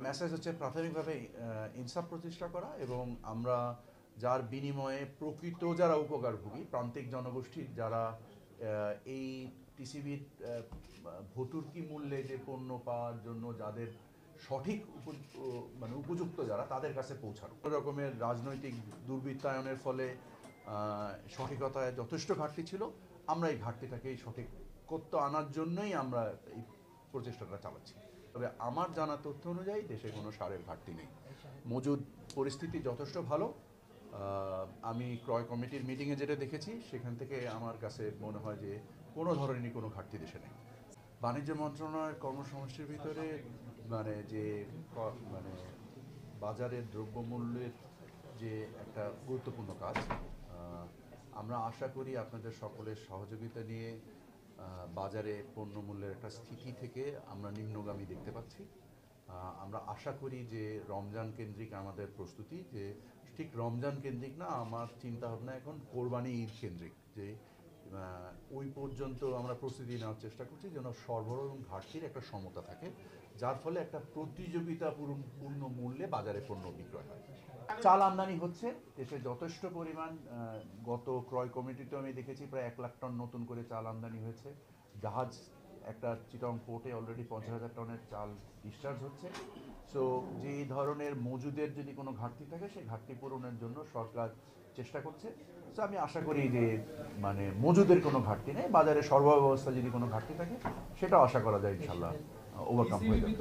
Message হচ্ছে প্রাথমিকভাবে ইনসাফ প্রতিষ্ঠা করা এবং আমরা যার বিনিময়ে প্রকৃত যারা উপকারভোগী প্রান্তিক জনগোষ্ঠীর যারা এই টিসিবির ভর্তুকি মূল্যে যে পণ্য পাওয়ার জন্য যাদের সঠিক মানে উপযুক্ত যারা তাদের কাছে পৌঁছানো। কোনো রকমের রাজনৈতিক দুর্বৃত্তায়নের ফলে সঠিকতায় যথেষ্ট ঘাটতি ছিল। আমরা এই ঘাটতিটাকে সঠিক করতে আনার জন্যই আমরা এই প্রচেষ্টাটা চালাচ্ছি। তবে আমার জানা তথ্য অনুযায়ী দেশে কোনো সারের ঘাটতি নেই, মজুদ পরিস্থিতি যথেষ্ট ভালো। আমি ক্রয় কমিটির মিটিংয়ে যেটা দেখেছি সেখান থেকে আমার কাছে মনে হয় যে কোনো ধরনেরই কোনো ঘাটতি দেশে নেই। বাণিজ্য মন্ত্রণালয়ের কর্মসমষ্টির ভিতরে মানে বাজারের দ্রব্যমূল্যের যে একটা গুরুত্বপূর্ণ কাজ, আমরা আশা করি আপনাদের সকলের সহযোগিতা নিয়ে বাজারে পণ্যমূল্যের একটা স্থিতি থেকে আমরা নিম্নগামী দেখতে পাচ্ছি। আমরা আশা করি যে রমজান কেন্দ্রিক আমাদের প্রস্তুতি, যে ঠিক রমজান কেন্দ্রিক না, আমার চিন্তা ভাবনা এখন কোরবানি ঈদ কেন্দ্রিক, যে ওই পর্যন্ত আমরা প্রস্তুতি নেওয়ার চেষ্টা করছি যেন সরবরাহ এবং ঘাটতির একটা সমতা থাকে, যার ফলে একটা প্রতিযোগিতাপূর্ণ মূল্যে বাজারে পণ্য বিক্রয় হয়। চাল আমদানি হচ্ছে দেশে যথেষ্ট পরিমাণ। গত ক্রয় কমিটিতেও আমি দেখেছি প্রায় 1 লাখ টন নতুন করে চাল আমদানি হয়েছে। জাহাজ একটা চিটং পোর্টে অলরেডি 50,000 টনের চাল ডিসচার্জ হচ্ছে। সো যে ধরনের মজুদের যদি কোনো ঘাটতি থাকে সেই ঘাটতি পূরণের জন্য সরকার চেষ্টা করছে। সো আমি আশা করি যে মানে মজুদের কোনো ঘাটতি নেই, বাজারে সরবরাহ ব্যবস্থা যদি কোনো ঘাটতি থাকে সেটাও আশা করা যায় ইনশাল্লাহ ওভারকাম হয়ে যাবে।